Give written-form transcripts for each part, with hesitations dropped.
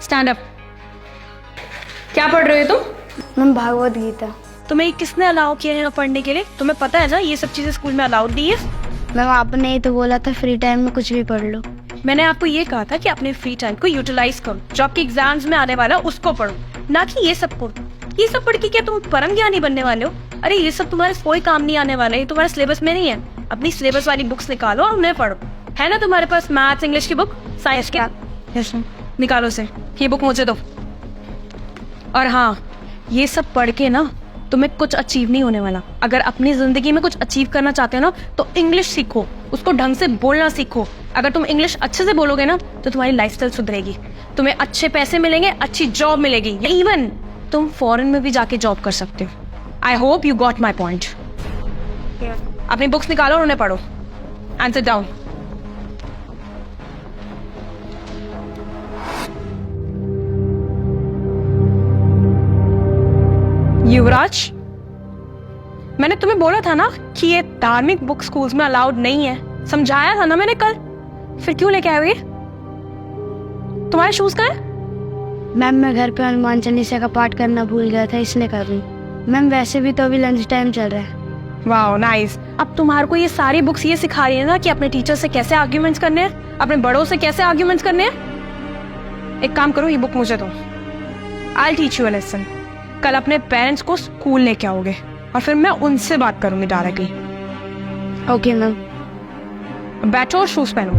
Stand up. क्या पढ़ रहे हो तुम? मैम भागवत गीता। तुम्हें किसने अलाउ किया है यहाँ पढ़ने के लिए? तुम्हें पता है ना ये सब चीजें स्कूल में अलाउड नहीं है। मैम आपने ही तो बोला था फ्री टाइम में कुछ भी पढ़ लो। मैंने आपको ये कहा था कि अपने फ्री टाइम को यूटिलाइज करो, जो आपके एग्जाम्स में आने वाला उसको पढ़ो, ना कि ये सब पढ़ो। ये सब पढ़ के क्या तुम परम ज्ञानी बनने वाले हो? अरे ये सब तुम्हारे कोई काम नहीं आने वाला है, ये तुम्हारे सिलेबस में नहीं है। अपनी सिलेबस वाली बुक्स निकालो और उन्हें पढ़ो। है ना तुम्हारे पास मैथ्स इंग्लिश की बुक, साइंस की? Yes ma'am. निकालो से, ये बुक मुझे दो। और हाँ, ये सब पढ़ के ना तुम्हें कुछ अचीव नहीं होने वाला। अगर अपनी जिंदगी में कुछ अचीव करना चाहते हो ना तो इंग्लिश सीखो, उसको ढंग से बोलना सीखो। अगर तुम इंग्लिश अच्छे से बोलोगे ना तो तुम्हारी लाइफस्टाइल सुधरेगी, तुम्हें अच्छे पैसे मिलेंगे, अच्छी जॉब मिलेगी, इवन तुम फॉरेन में भी जाके जॉब कर सकते हो। I hope you got my point. अपनी बुक्स निकालो और उन्हें पढ़ो। And sit down. युवराज, मैंने तुम्हें बोला था ना कि ये धार्मिक बुक स्कूल्स में अलाउड नहीं है। समझाया था ना मैंने कल, फिर क्यों लेके आए हो ये? तुम्हारे शूज कहाँ है? मैम मैं घर पे हनुमान चालीसा का पाठ करना भूल गया था, इसलिए कर रही हूँ। मैम वैसे भी तो अभी लंच टाइम चल रहा है। वाह नाइस। अब तुम्हारे को ये सारी बुक्स ये सिखा रही है ना कि अपने टीचर से कैसे आर्ग्यूमेंट्स करने हैं, अपने बड़ों से कैसे आर्ग्यूमेंट्स करने हैं। एक काम करो, ये बुक मुझे दो। I teach you a lesson. कल अपने पेरेंट्स को स्कूल लेके आओगे और फिर मैं उनसे बात करूंगी डायरेक्टली। Okay ma'am. बैठो और शूज पहनो।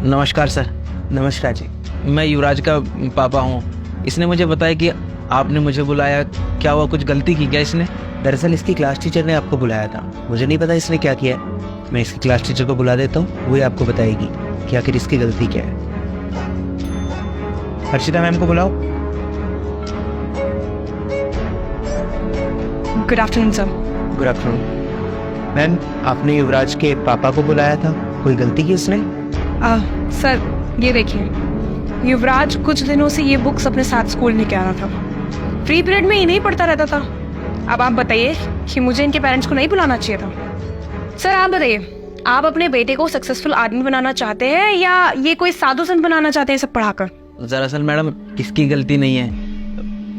नमस्कार सर। नमस्कार जी। मैं युवराज का पापा हूँ। इसने मुझे बताया कि आपने मुझे बुलाया। क्या हुआ, कुछ गलती की क्या इसने? दरअसल इसकी क्लास टीचर ने आपको बुलाया था। मुझे नहीं पता इसने क्या किया है। मैं इसकी क्लास टीचर को बुला देता हूँ, वही आपको बताएगी कि आखिर इसकी गलती क्या है। हर्षिता मैम को बुलाओ। Good afternoon sir. Good afternoon. Ma'am आपने युवराज के पापा को बुलाया था, कोई गलती की उसने? सर ये देखिए, युवराज कुछ दिनों से ये बुक्स अपने साथ स्कूल लेके आ रहा था। फ्री पीरियड में इन्हें पढ़ता रहता था। अब आप बताइए कि मुझे इनके पेरेंट्स को नहीं बुलाना चाहिए था। सर आप बताइए, आप अपने बेटे को सक्सेसफुल आदमी बनाना चाहते हैं या ये कोई साधु संत बनाना चाहते हैं सब पढ़ाकर? दरअसल मैडम इसकी गलती नहीं है,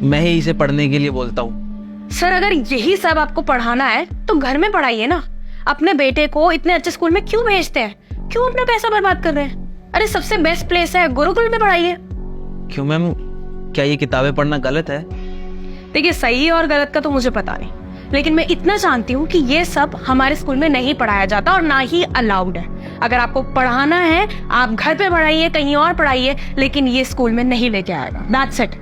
मैं ही इसे पढ़ने के लिए बोलता हूँ। सर अगर यही सब आपको पढ़ाना है तो घर में पढ़ाइए ना। अपने बेटे को इतने अच्छे स्कूल में क्यों भेजते हैं? क्यों अपना पैसा बर्बाद कर रहे हैं? अरे सबसे बेस्ट प्लेस है गुरुकुल में, पढ़ाइए। क्यों मैम, क्या ये किताबें पढ़ना गलत है? देखिए सही और गलत का तो मुझे पता नहीं, लेकिन मैं इतना जानती हूँ कि ये सब हमारे स्कूल में नहीं पढ़ाया जाता और ना ही अलाउड है। अगर आपको पढ़ाना है आप घर पे पढ़ाइए, कहीं और पढ़ाइए, लेकिन ये स्कूल में नहीं लेके आएगा। That's it.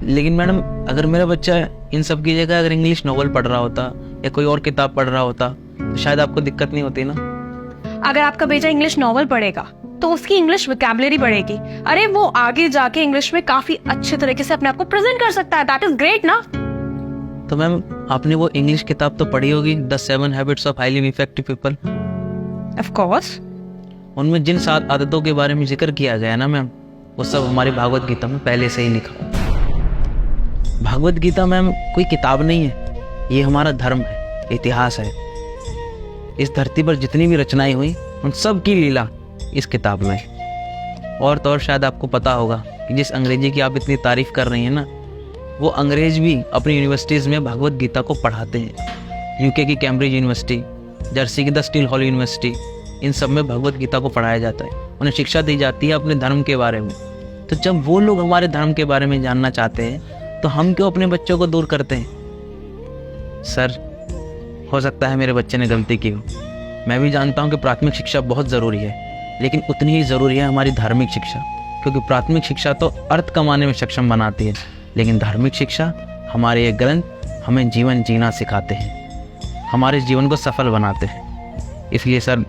लेकिन मैडम अगर मेरा बच्चा इन सब की जगह अगर इंग्लिश नॉवल पढ़ रहा होता या कोई और किताब पढ़ रहा होता तो शायद आपको दिक्कत नहीं होती ना। अगर आपका बेटा इंग्लिश नॉवल पढ़ेगा तो उसकी इंग्लिश वोकैबुलरी बढ़ेगी। अरे वो आगे जाके इंग्लिश में काफी अच्छे तरीके से अपने आप को प्रेजेंट कर सकता है। दैट इज ग्रेट ना। तो मैम आपने वो इंग्लिश किताब तो पढ़ी होगी, the 7 habits of highly effective people. Of course. उनमें जिन 7 आदतों के बारे में जिक्र किया गया ना मैम, वो सब हमारी भागवत गीता में पहले से ही लिखा। भागवत गीता मैम कोई किताब नहीं है, ये हमारा धर्म है, इतिहास है। इस धरती पर जितनी भी रचनाएं हुई उन सब की लीला इस किताब में। और तो और शायद आपको पता होगा कि जिस अंग्रेजी की आप इतनी तारीफ कर रही हैं ना, वो अंग्रेज भी अपनी यूनिवर्सिटीज़ में भागवत गीता को पढ़ाते हैं। यूके की कैम्ब्रिज यूनिवर्सिटी, जर्सी की द स्टील हॉल यूनिवर्सिटी, इन सब में भगवत गीता को पढ़ाया जाता है। उन्हें शिक्षा दी जाती है अपने धर्म के बारे में। तो जब वो लोग हमारे धर्म के बारे में जानना चाहते हैं तो हम क्यों अपने बच्चों को दूर करते हैं? सर हो सकता है मेरे बच्चे ने गलती की हो। मैं भी जानता हूँ कि प्राथमिक शिक्षा बहुत ज़रूरी है, लेकिन उतनी ही ज़रूरी है हमारी धार्मिक शिक्षा। क्योंकि प्राथमिक शिक्षा तो अर्थ कमाने में सक्षम बनाती है, लेकिन धार्मिक शिक्षा हमारे ये ग्रंथ हमें जीवन जीना सिखाते हैं, हमारे जीवन को सफल बनाते हैं। इसलिए सर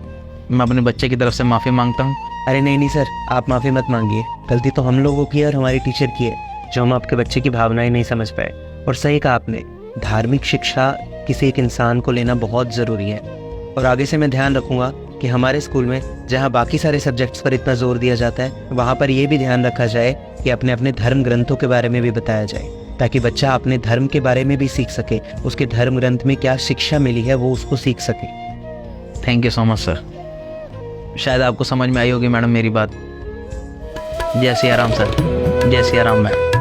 मैं अपने बच्चे की तरफ से माफ़ी मांगता हूँ। अरे नहीं सर, आप माफ़ी मत मांगिए। गलती तो हम लोगों की है और हमारी टीचर की है, जो हम आपके बच्चे की भावनाएं नहीं समझ पाए। और सही कहा आपने, धार्मिक शिक्षा किसी एक इंसान को लेना बहुत ज़रूरी है। और आगे से मैं ध्यान रखूँगा कि हमारे स्कूल में जहाँ बाकी सारे सब्जेक्ट्स पर इतना जोर दिया जाता है, वहाँ पर यह भी ध्यान रखा जाए कि अपने अपने धर्म ग्रंथों के बारे में भी बताया जाए, ताकि बच्चा अपने धर्म के बारे में भी सीख सके, उसके धर्म ग्रंथ में क्या शिक्षा मिली है वो उसको सीख सके। Thank you so much sir. शायद आपको समझ में आई होगी मैडम मेरी बात। जय सिया राम सर, जय सिया राम मैडम।